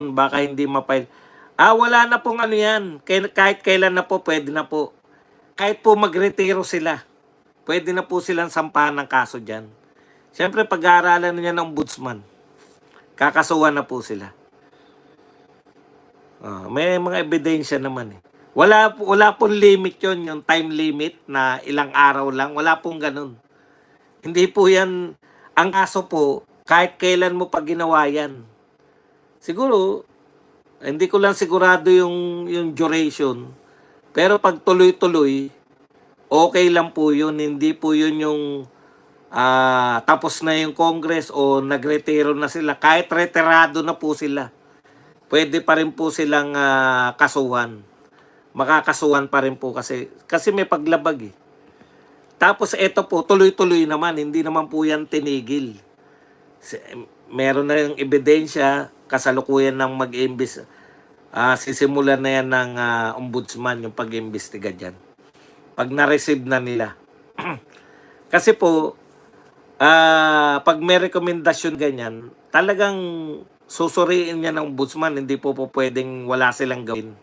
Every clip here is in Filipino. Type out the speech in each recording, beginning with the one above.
baka hindi ma-file. Wala na pong ano yan. Kahit kailan na po, pwede na po. Kahit po magretiro sila, pwede na po silang sampahan ng kaso dyan. Siyempre, pag-aaralan niya ng ombudsman, kakasuhan na po sila. May mga ebidensya naman eh. Wala pong limit yon, yung time limit na ilang araw lang. Wala pong ganun. Hindi po yan, ang kaso po, kahit kailan mo pa ginawa yan. Siguro, hindi ko lang sigurado yung duration. Pero pag tuloy-tuloy, okay lang po yun. Hindi po yun yung tapos na yung Congress o nagretiro na sila. Kahit retirado na po sila, pwede pa rin po silang kasuhan. Makakasuhan pa rin po kasi may paglabag eh. Tapos ito po, tuloy-tuloy naman. Hindi naman po yan tinigil. Meron na yung ebidensya, kasalukuyan ng mag-imbis. Sisimulan na yan ng ombudsman yung pag-imbestiga dyan. Pag na-receive na nila. Kasi po, pag may rekomendasyon ganyan, talagang susuriin niya ng ombudsman. Hindi po pwedeng wala silang gawin.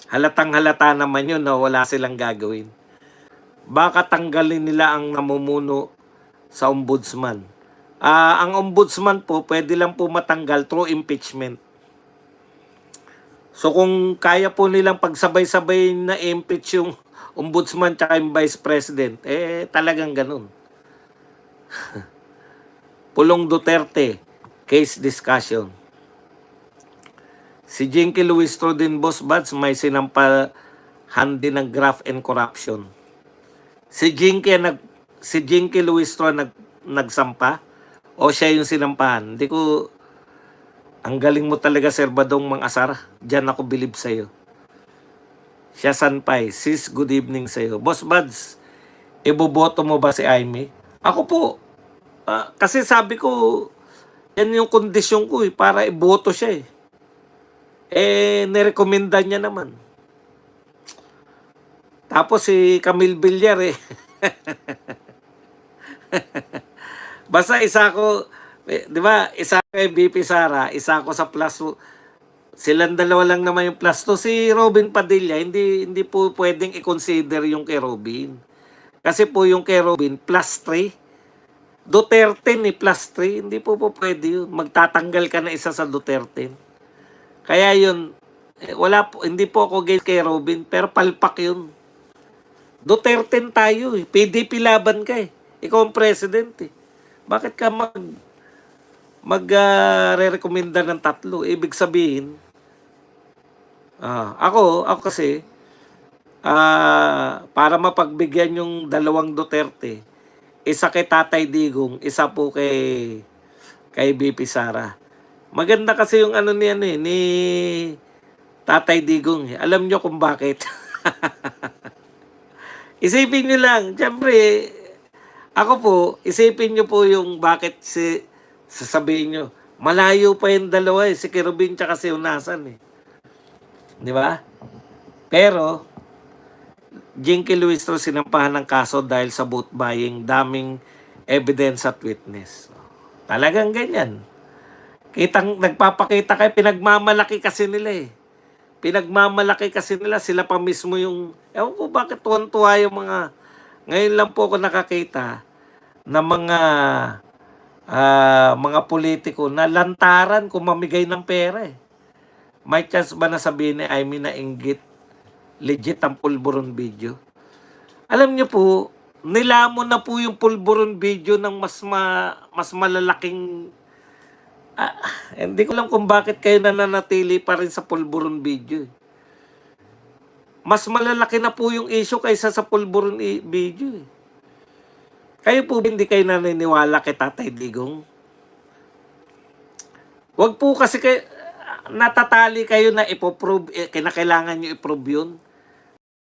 Halatang halata naman yun na wala silang gagawin. Baka tanggalin nila ang namumuno sa ombudsman. Ang ombudsman po, pwede lang po matanggal through impeachment. So kung kaya po nilang pagsabay-sabay na impeach yung ombudsman tsaka yung vice president, talagang ganun. Pulong Duterte, case discussion. Si Jinky Luistro din, Boss Buds, may sinampahan din ng graft and corruption. Si Jinky Luistro nagsampa o siya yung sinampahan? Hindi ko, ang galing mo talaga, Sir Badong Mang-asar. Diyan ako believe sa'yo. Siya Sanpay. Sis, good evening sa'yo. Boss Buds, iboboto mo ba si Aimee? Ako po. Kasi sabi ko, yan yung kondisyon ko para iboto siya eh. Nirekomenda niya naman. Tapos si Camille Villar eh. Basta isa ko, di ba, isa kay BP Sara, isa ko sa plus. Silang dalawa lang naman yung plus 2. Si Robin Padilla, hindi po pwedeng i-consider yung kay Robin. Kasi po yung kay Robin, plus 3. Duterte ni plus 3, hindi po pwede yun. Magtatanggal ka na isa sa Duterte. Kaya yun, hindi po ako against kay Robin, pero palpak yun. Duterte tayo eh. PDP laban ka eh. Ikaw ang president eh. Bakit ka re-recommenda ng 3? Ibig sabihin, ako kasi, para mapagbigyan yung 2 Duterte, isa kay Tatay Digong, isa po kay BP Sara. Maganda kasi yung ano niyan eh, ni Tatay Digong. Alam nyo kung bakit. Isipin nyo lang, siyempre, ako po, isipin nyo po yung bakit sasabihin nyo, malayo pa yung dalawa eh, si Kerubin tsaka si Unasan eh. Di ba? Pero, Jinky Luistro sinampahan ng kaso dahil sa vote buying, daming evidence at witness. Talagang ganyan. Nagpapakita kayo, pinagmamalaki kasi nila eh. Pinagmamalaki kasi nila, sila pa mismo yung, ewan ko bakit tuwan-tuwa yung mga, ngayon lang po ako nakakita na mga politiko na lantaran kung mamigay ng pera eh. May chance ba na sabihin ni Aimee na inggit, legit ang pulburon video? Alam niyo po, nilamon na po yung pulburon video ng mas malalaking hindi ko lang kung bakit kayo nananatili pa rin sa pulburon video. Mas malalaki na po yung issue kaysa sa pulburon video. Kayo po hindi kayo naniniwala kay Tatay Digong? Wag po kasi kayo, natatali kayo na ipoprove, kinakailangan nyo iprove yun.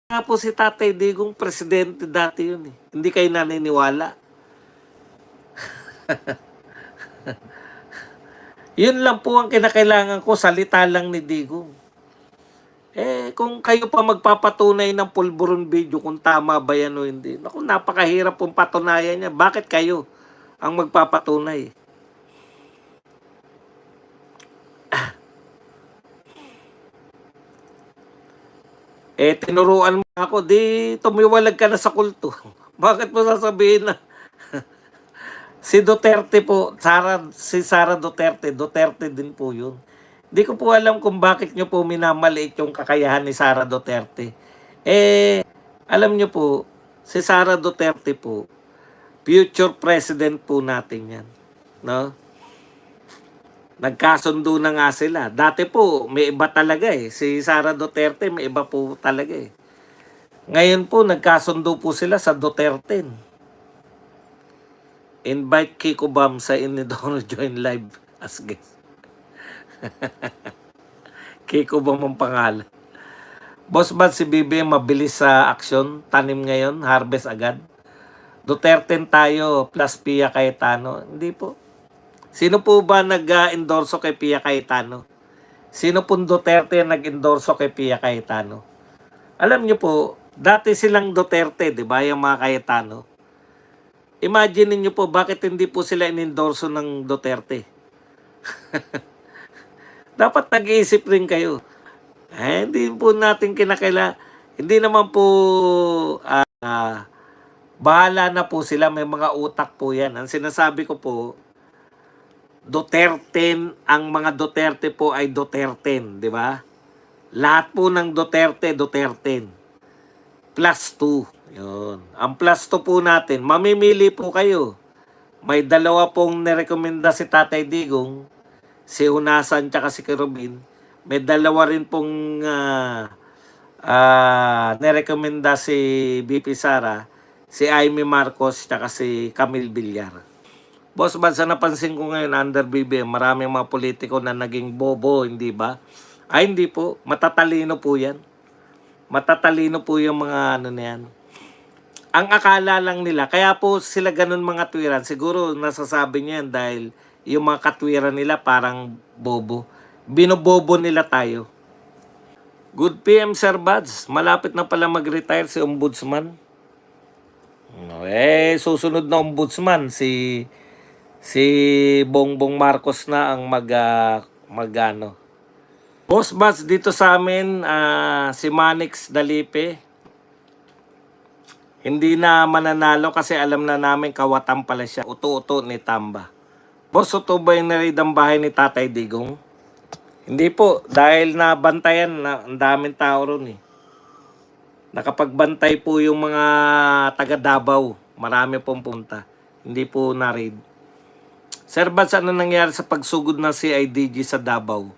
Nga po si Tatay Digong, presidente dati yun eh. Hindi kayo naniniwala. Yun lang po ang kinakailangan ko, salita lang ni Digong. Kung kayo pa magpapatunay ng pulburon video kung tama ba yan o hindi. Naku, napakahirap pong patunayan niya. Bakit kayo ang magpapatunay? Tinuruan mo ako, di tumiwalag ka na sa kulto. Bakit mo sasabihin na si Duterte po, si Sara Duterte, Duterte din po yun. Di ko po alam kung bakit nyo po minamaliit yung kakayahan ni Sara Duterte. Alam nyo po, si Sara Duterte po, future president po natin yan. No? Nagkasundo na nga sila. Dati po, may iba talaga eh. Si Sara Duterte, may iba po talaga eh. Ngayon po, nagkasundo po sila sa Duterte. Invite Kiko Bam sa Inidoro join live as guest. Kiko Bam ang pangalan. Boss Bad, si BBM mabilis sa aksyon. Tanim ngayon, harvest agad. Duterte tayo plus Pia Cayetano. Hindi po. Sino po ba nag-endorso kay Pia Cayetano? Sino pong Duterte nag-endorso kay Pia Cayetano? Alam niyo po, dati silang Duterte, di ba, yung mga Cayetano? Imagine niyo po, bakit hindi po sila inendorso ng Duterte? Dapat nag-iisip rin kayo. Hindi po natin hindi naman po bahala na po sila, may mga utak po yan. Ang sinasabi ko po, Duterte, ang mga Duterte po ay Duterte, di ba? Lahat po ng Duterte, Duterte. Plus 2. Yun. Ang plus 2 po natin, mamimili po kayo. May dalawa pong nirekomenda si Tatay Digong, si Hunasan tsaka si Kerubin. May dalawa rin pong nirekomenda si BP Sara, si Amy Marcos tsaka si Camille Villar. Boss Bad, sa napansin ko ngayon under BBM, maraming mga politiko na naging bobo, hindi ba? Ay, hindi po. Matatalino po yan. Matatalino po yung mga ano na yan. Ang akala lang nila, kaya po sila ganun mga tuwiran. Siguro nasasabi niyan dahil yung mga katwiran nila parang bobo. Binobobo nila tayo. Good PM, Sir Bads. Malapit na pala mag-retire si Ombudsman. Susunod na Ombudsman, si Bongbong Marcos na ang magano. Boss Bats, dito sa amin, si Manix Dalipe, hindi na mananalo kasi alam na namin kawatan pala siya. Uto-uto ni Tamba. Boss, uto ba yung narid ang bahay ni Tatay Digong? Hindi po, dahil nabantayan na ang daming tao ron eh. Nakapagbantay po yung mga taga Davao. Marami pong punta. Hindi po narid. Sir Bats, ano nangyari sa pagsugod ng CIDG sa Davao?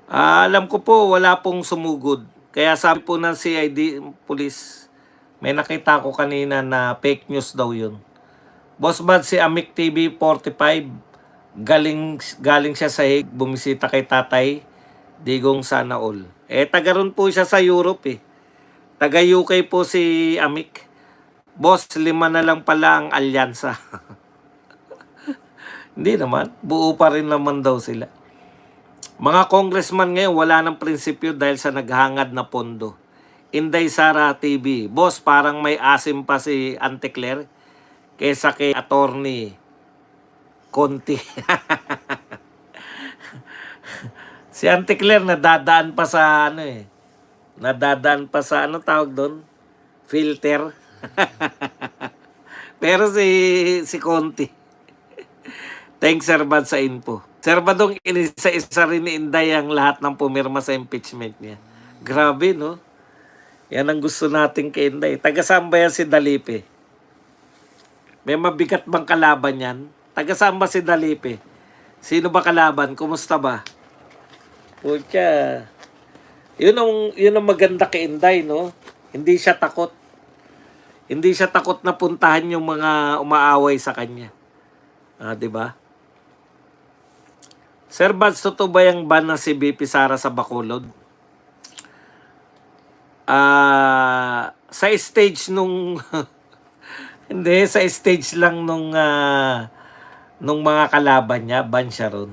Alam ko po, wala pong sumugod. Kaya sabi po ng CID police, may nakita ko kanina na fake news daw yun. Boss Bad, si Amik TV 45, galing siya sa Hague, bumisita kay Tatay Digong sana all. Taga ron po siya sa Europe eh. Taga UK po si Amik. Boss, 5 na lang pala ang alyansa. Hindi naman. Buo pa rin naman daw sila. Mga congressman ngayon, wala ng prinsipyo dahil sa naghangad na pondo. Inday Sara TV. Boss, parang may asim pa si Auntie Claire kesa kay Attorney Conti. Si Auntie Claire nadadaan pa sa nadadaan pa sa tawag doon? Filter. Pero si Conti. Thanks, Sir Bad, sa info. Sir Badong, inisa-isa rin ni Inday ang lahat ng pumirma sa impeachment niya. Grabe, no? Yan ang gusto natin kay Inday. Taga-samba yan si Dalipe. May mabigat bang kalaban yan? Taga-samba si Dalipe. Sino ba kalaban? Kumusta ba? Pucha. Yun ang maganda kay Inday, no? Hindi siya takot. Hindi siya takot na puntahan yung mga umaaway sa kanya. 'Di ba? Sir Bads, totoo ba yung ban na si BP Sara sa Bacolod? Sa stage nung hindi, sa stage lang nung mga kalaban niya, ban siya ron.